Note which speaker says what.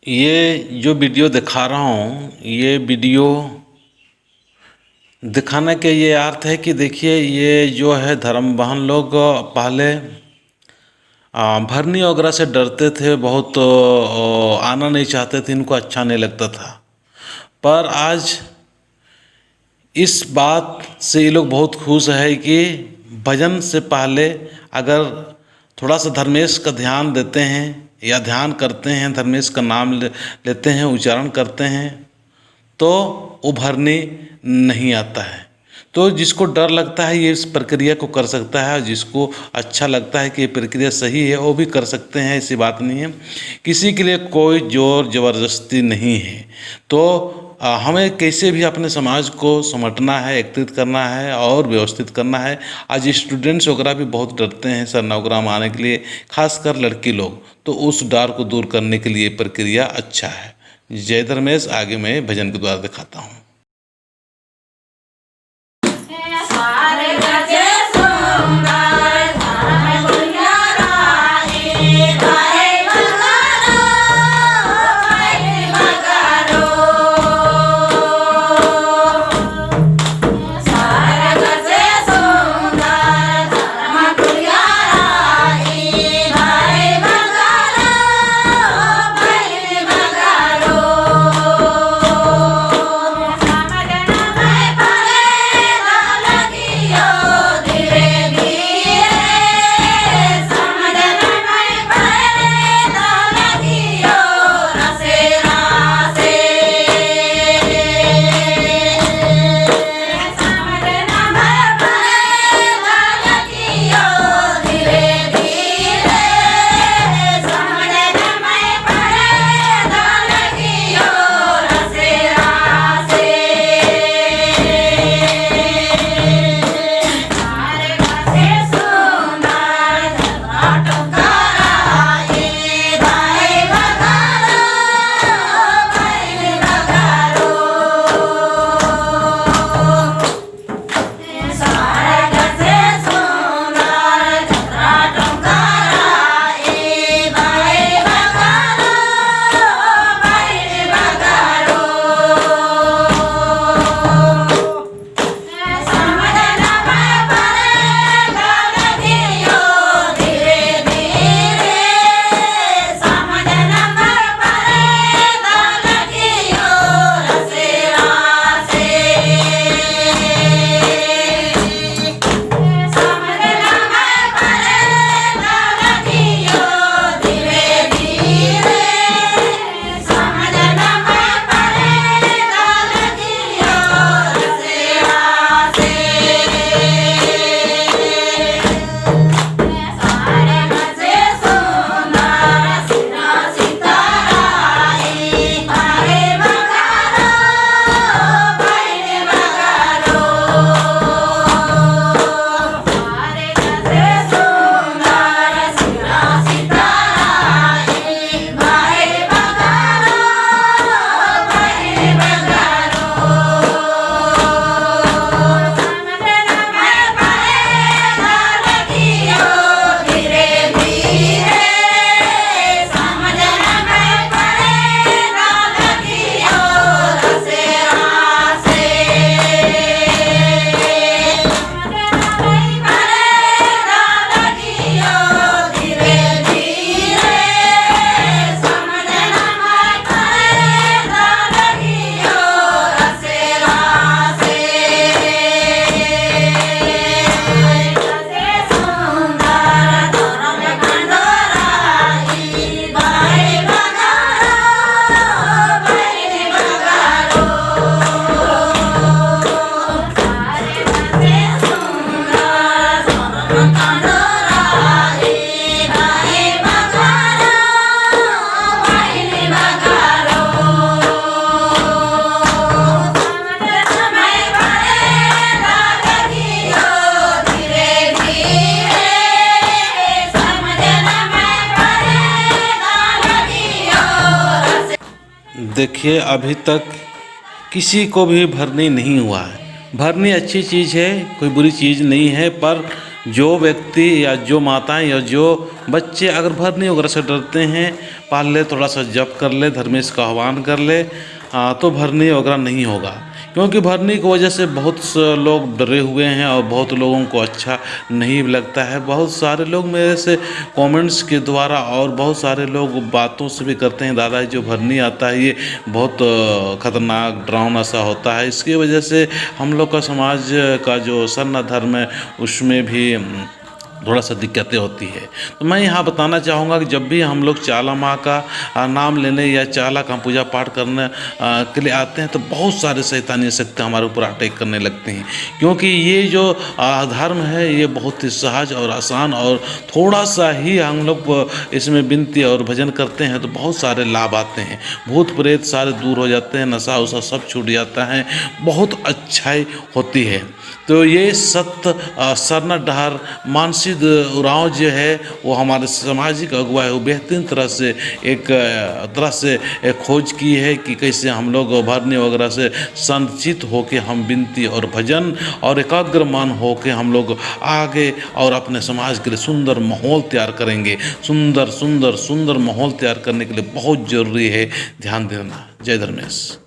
Speaker 1: ये जो वीडियो दिखा रहा हूँ, ये वीडियो दिखाने के ये अर्थ है कि देखिए, ये जो है धर्म बहन लोग पहले भरनी वगैरह से डरते थे, बहुत आना नहीं चाहते थे, इनको अच्छा नहीं लगता था। पर आज इस बात से ये लोग बहुत खुश है कि भजन से पहले अगर थोड़ा सा धर्मेश का ध्यान देते हैं या ध्यान करते हैं, धर्मेश का नाम लेते हैं, उच्चारण करते हैं, तो उभरने नहीं आता है। तो जिसको डर लगता है ये इस प्रक्रिया को कर सकता है, और जिसको अच्छा लगता है कि ये प्रक्रिया सही है वो भी कर सकते हैं, ऐसी बात नहीं है। किसी के लिए कोई जोर ज़बरदस्ती नहीं है। तो हमें कैसे भी अपने समाज को समेटना है, एकत्रित करना है और व्यवस्थित करना है। आज स्टूडेंट्स वगैरह भी बहुत डरते हैं सरना वगैरह में आने के लिए, खासकर लड़की लोग, तो उस डर को दूर करने के लिए प्रक्रिया अच्छा है। जय धर्मेश। आगे मैं भजन के द्वारा दिखाता हूँ। देखिए, अभी तक किसी को भी भरनी नहीं हुआ है। भरनी अच्छी चीज़ है, कोई बुरी चीज़ नहीं है, पर जो व्यक्ति या जो माताएं या जो बच्चे अगर भरनी वगैरह से डरते हैं, पाल ले, थोड़ा सा जप कर ले, धर्मेश का आह्वान कर ले, तो भरनी वगैरह नहीं होगा। क्योंकि भरनी की वजह से बहुत से लोग डरे हुए हैं और बहुत लोगों को अच्छा नहीं लगता है। बहुत सारे लोग मेरे से कमेंट्स के द्वारा और बहुत सारे लोग बातों से भी करते हैं, दादा जो भरनी आता है ये बहुत खतरनाक डरावना सा होता है। इसकी वजह से हम लोग का समाज का जो सनातन धर्म है उसमें भी थोड़ा सा दिक्कतें होती है। तो मैं यहाँ बताना चाहूँगा कि जब भी हम लोग चाला माँ का नाम लेने या चाला का पूजा पाठ करने के लिए आते हैं तो बहुत सारे शैतानी शक्तियाँ हमारे ऊपर अटैक करने लगते हैं। क्योंकि ये जो धर्म है ये बहुत ही सहज और आसान, और थोड़ा सा ही हम लोग इसमें विनती और भजन करते हैं तो बहुत सारे लाभ आते हैं। भूत प्रेत सारे दूर हो जाते हैं, नशा उशा सब छूट जाता है, बहुत अच्छाई होती है। तो ये सत्य सरना डहर मानसी उरांव जो है वो हमारे सामाजिक अगुवाई वो बेहतरीन तरह से एक खोज की है कि कैसे हम लोग भरने वगैरह से संचित होके हम विनती और भजन और एकाग्र मन होके हम लोग आगे और अपने समाज के लिए सुंदर माहौल तैयार करेंगे। सुंदर सुंदर सुंदर माहौल तैयार करने के लिए बहुत ज़रूरी है ध्यान देना। जय धर्मेश।